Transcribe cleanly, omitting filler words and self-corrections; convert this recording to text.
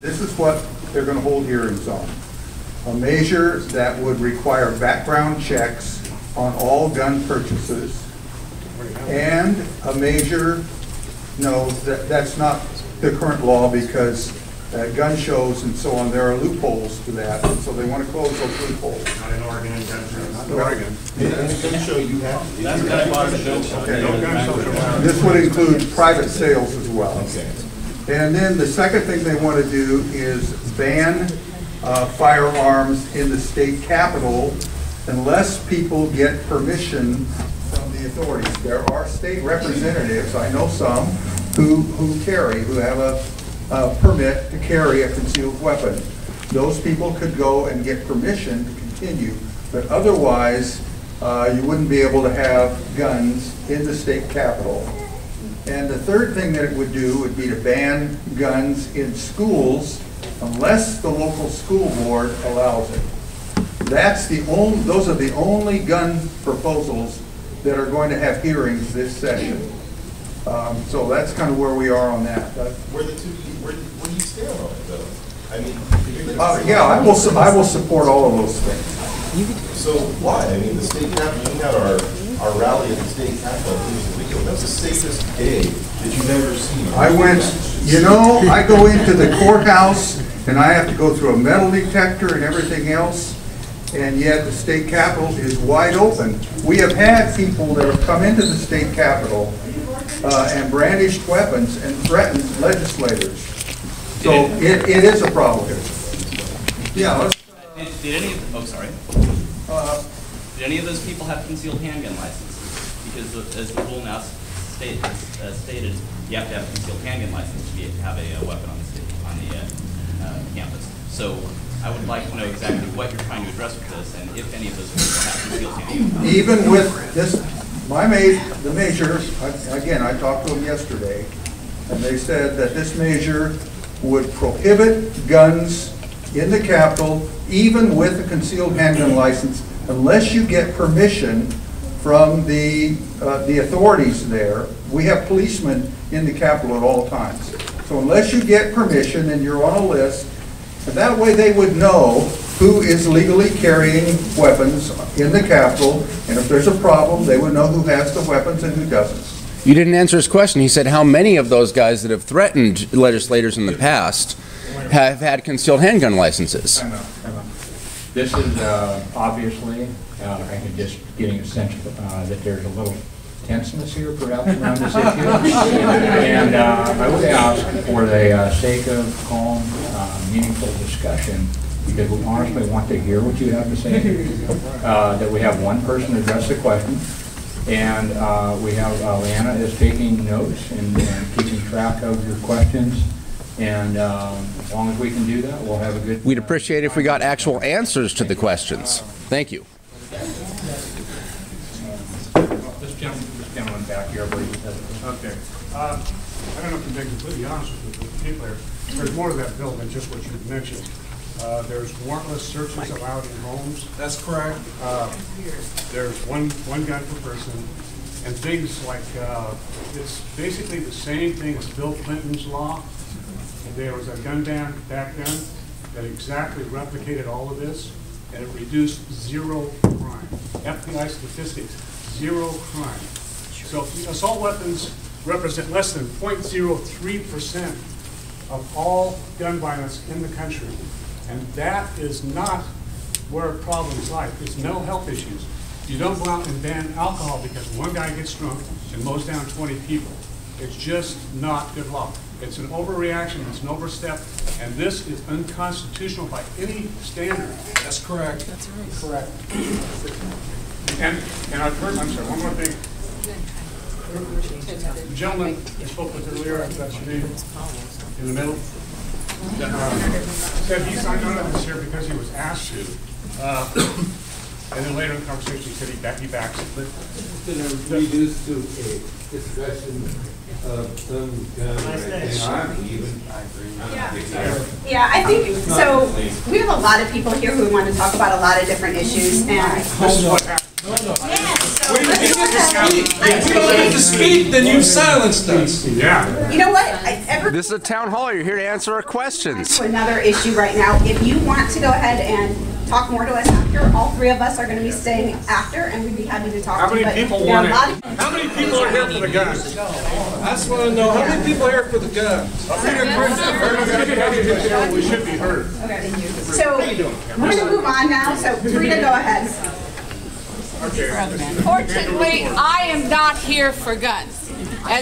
This is what they're going to hold hearings on. A measure that would require background checks on all gun purchases, and a measure, no, that's not the current law, because gun shows and so on, there are loopholes to that, and so they want to close those loopholes. Not in Oregon, not in Oregon. In a gun show, you have to. That's kind of part of the gun show. Okay. No gun shows. This would include private sales as well. Okay. And then the second thing they want to do is ban firearms in the state capitol unless people get permission from the authorities. There are state representatives, I know some, who have a permit to carry a concealed weapon. Those people could go and get permission to continue, but otherwise you wouldn't be able to have guns in the state capitol. And the third thing that it would do would be to ban guns in schools unless the local school board allows it. Those are the only gun proposals that are going to have hearings this session. So that's kind of where we are on that. Where do you stand on it, though? I mean, yeah, I will support all of those things. So why? I mean, the state capitol, we had our rally at the state capitol. That's the safest day that you've ever seen. I go into the courthouse and I have to go through a metal detector and everything else, and yet the state capitol is wide open. We have had people that have come into the state capitol and brandished weapons and threatened legislators. So it is a problem. Yeah. Did any of those people have concealed handgun licenses? Because as the rule now stated, you have to have a concealed handgun license to have a weapon on the campus. So I would like to know exactly what you're trying to address with this, and if any of those people have concealed handgun licenses. Even with this, the measure, again, I talked to them yesterday, and they said that this measure would prohibit guns in the Capitol, even with a concealed handgun license, unless you get permission from the authorities there. We have policemen in the Capitol at all times. So unless you get permission and you're on a list, and that way they would know who is legally carrying weapons in the Capitol, and if there's a problem, they would know who has the weapons and who doesn't. You didn't answer his question. He said how many of those guys that have threatened legislators in the past have had concealed handgun licenses. This is obviously, I can just getting a sense that there's a little tenseness here perhaps around this issue. And I would ask, for the sake of calm, meaningful discussion, because we honestly want to hear what you have to say, that we have one person address the question, and we have Leanna is taking notes and keeping track of your questions. And as long as we can do that, we'll have a good... We'd appreciate it if we got actual answers to the questions. Thank you. This gentleman back here, please. Okay. I don't know if I'm being completely honest with the people here. There's more to that bill than just what you mentioned. There's warrantless searches allowed in homes. That's correct. There's one gun per person. And things like, it's basically the same thing as Bill Clinton's law. There was a gun ban back then that exactly replicated all of this, and it reduced zero crime. FBI statistics, zero crime. So assault weapons represent less than 0.03% of all gun violence in the country. And that is not where problems lie. It's mental health issues. You don't go out and ban alcohol because one guy gets drunk and mows down 20 people. It's just not good law. It's an overreaction, it's an overstep, and this is unconstitutional by any standard. That's correct. That's right. Correct. And I've heard, I'm sorry, one more thing. The gentleman I spoke with earlier, that's your name, in the middle, said he signed on to this here because he was asked to. And then later in the conversation, he said he backs it. But it's going to reduce to a discussion of some Yeah, I think so. We have a lot of people here who want to talk about a lot of different issues, and this is what happened. We don't have to speak, then you silenced us. Yeah. You know what? This is a town hall. You're here to answer our questions. To another issue right now. If you want to go ahead and talk more to us after, all three of us are going to be staying after, and we'd be happy to talk to you. How many people want it? How many people are here for the guns? I just want to know, how many people are here for the guns? We should be heard. Okay. So we're going to move on now. So Rita, go ahead. Fortunately, I am not here for guns. As